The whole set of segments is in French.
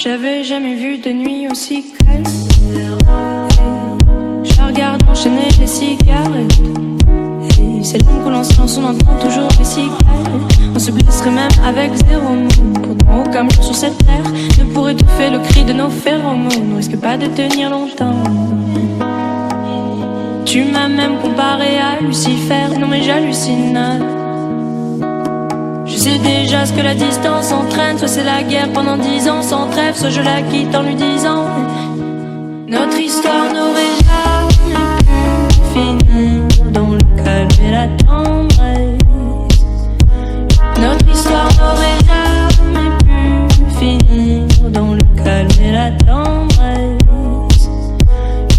J'avais jamais vu de nuit aussi calme. Je la regarde enchaîner les cigarettes. Et c'est long qu'on lance en son entend toujours les cigales. On se blesserait même avec zéro mot. Pourtant aucun mot sur cette terre ne pourrait étouffer le cri de nos phéromones. On risque pas de tenir longtemps. Tu m'as même comparé à Lucifer. Non mais j'hallucine. Je sais déjà ce que la distance entraîne. Soit c'est la guerre pendant 10 ans sans trêve, soit je la quitte en lui disant notre histoire n'aurait jamais pu finir dans le calme et la tendresse. Notre histoire n'aurait jamais pu finir dans le calme et la tendresse.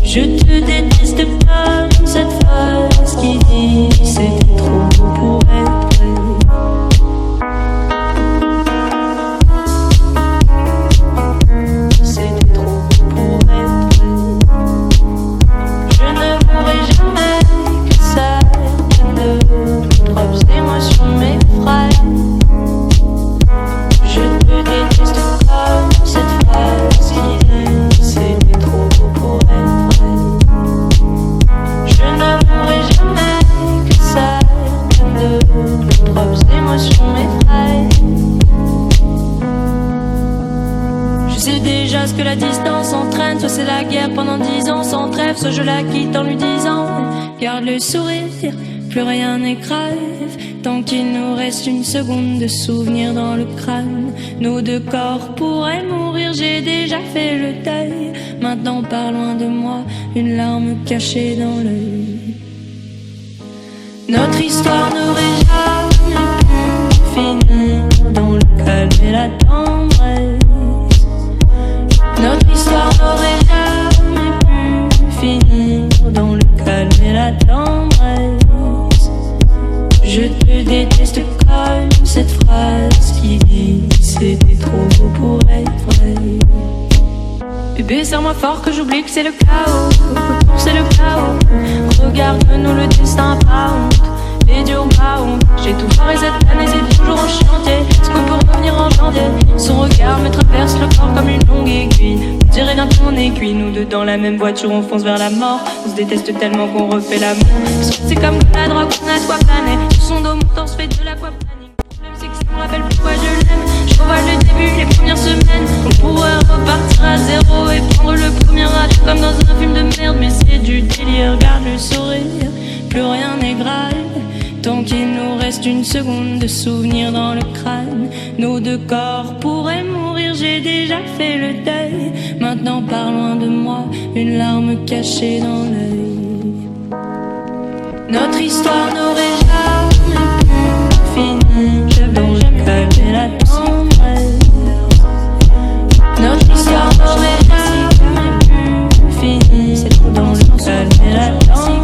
Je te déteste comme cette phrase qui dit c'était trop beau pour être vrai. Ce que la distance entraîne, soit c'est la guerre pendant 10 ans sans trêve, soit je la quitte en lui disant garde le sourire, plus rien n'est grave, tant qu'il nous reste une seconde de souvenir dans le crâne. Nos deux corps pourraient mourir, j'ai déjà fait le deuil. Maintenant pars loin de moi, une larme cachée dans l'œil. Notre histoire n'aurait jamais pu finir dans le calme et la tendresse. Notre histoire n'aurait jamais pu finir dans le calme et la tendresse. Je te déteste comme cette phrase qui dit c'était trop beau pour être vrai. Bébé, serre-moi fort que j'oublie que c'est le chaos. C'est le chaos. Regarde-nous le destin pas honte. Et Dieu pas honte. J'ai tout foiré cette année, c'est toujours en chantier. Est-ce qu'on peut revenir en janvier? Son regard me traverse le corps comme une longue aiguille. On dirait d'un ton aiguille. Nous deux dans la même voiture, on fonce vers la mort. On se déteste tellement qu'on refait l'amour. C'est comme la drogue, on a soit plané. Sur son dos, mon torse fait de l'aquaplaning. Le problème c'est que ça me rappelle pourquoi je l'aime. Je revois le début, les premières semaines. On pourrait repartir à zéro et prendre le premier rage comme dans un film de merde. Mais c'est du délire, regarde le sourire. Plus rien n'est grave, tant qu'il nous reste une seconde de souvenir dans le crâne. Nos deux corps pourraient mourir, j'ai déjà fait le deuil. Maintenant pars loin de moi, une larme cachée dans l'œil. Notre histoire n'aurait jamais pu finir dans le calme et la tendresse. Notre histoire n'aurait jamais pu finir dans le calme et la tendresse.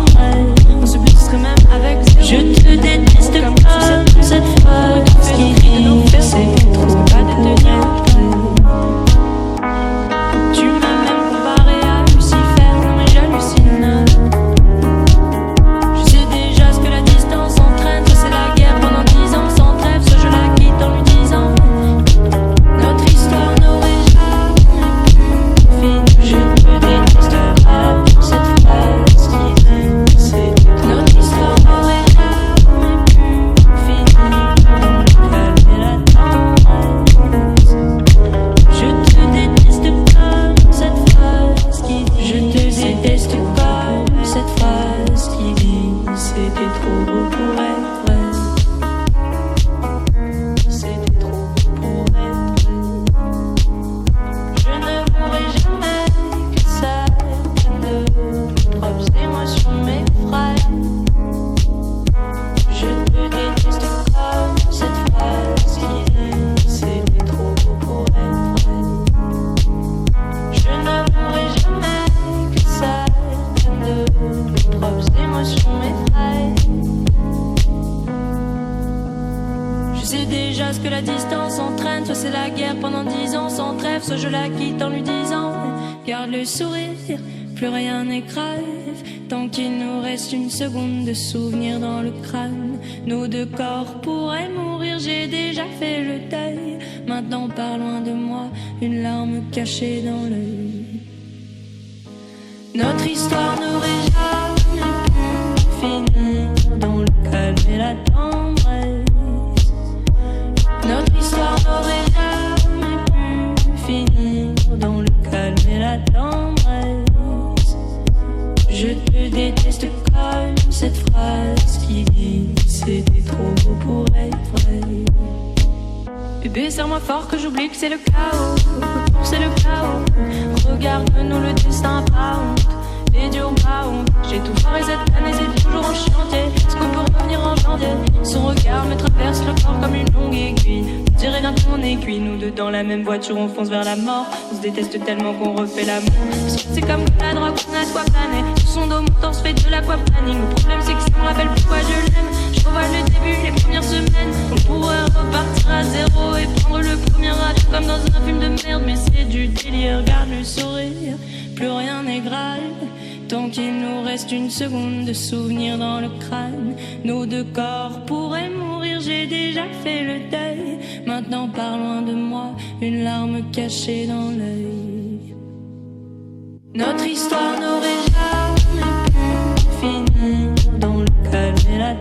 On se blesserait même avec zéro. Je te déteste comme cette phrase qui dit c'est trop pas de tenir. Tu m'as même comparé à Lucifer, non mais j'hallucine. Je sais déjà ce que la distance entraîne, soit c'est la guerre pendant 10 ans sans trêve, soit je la quitte en lui disant notre histoire n'aurait jamais pu finir. Je te déteste comme cette phrase qui dit c'est notre histoire n'aurait jamais pu finir dans le calme et la tendresse. Je te déteste comme cette phrase qui dit je te déteste comme cette phrase qui dit c'était trop beau pour être vrai. C'était trop beau pour être vrai. Je ne pourrai jamais que ça vienne de propres émotions m'effraient. Je te déteste comme cette phrase qui dit c'était trop beau pour être vrai. Je ne pourrai jamais que ça vienne de propres émotions m'effraient. Je sais déjà ce que la distance entraîne, soit c'est la guerre pendant 10 ans sans trêve, soit je la quitte en lui disant garde le sourire, plus rien n'est grave, tant qu'il nous reste une seconde de souvenir dans le crâne. Nos deux corps pourraient mourir, j'ai déjà fait le deuil. Maintenant pars loin de moi, une larme cachée dans l'œil. Notre histoire n'aurait jamais pu finir dans le calme et la tendresse. Notre histoire n'aurait jamais pu finir dans le calme et la tendresse. Je te déteste comme cette phrase qui dit c'était trop beau pour être vrai. Bébé, serre-moi fort que j'oublie que c'est le chaos. C'est le chaos. Regarde-nous, le destin pas honte. Et dur pas honte. J'ai tout foiré cette année, c'est toujours en chantier. Est-ce qu'on peut revenir en janvier? Son regard me traverse le corps comme une longue aiguille. On dirait d'un ton aiguille. Nous deux dans la même voiture, on fonce vers la mort. On se déteste tellement qu'on refait l'amour. Parce que c'est comme la drogue, on a de quoi planer. Sur son dos, mon torse fait de l'aquaplaning. Le problème, c'est que ça me rappelle pourquoi je l'aime. Je revois le début, les premières semaines. On pourrait repartir à zéro et prendre le premier avion comme dans un film de merde. Mais c'est du délire, regarde le sourire. Plus rien n'est grave, tant qu'il nous reste une seconde de souvenir dans le crâne. Nos deux corps pourraient mourir, j'ai déjà fait le deuil. Maintenant pars loin de moi, une larme cachée dans l'œil. Notre histoire n'aurait jamais pu finir dans le calme et la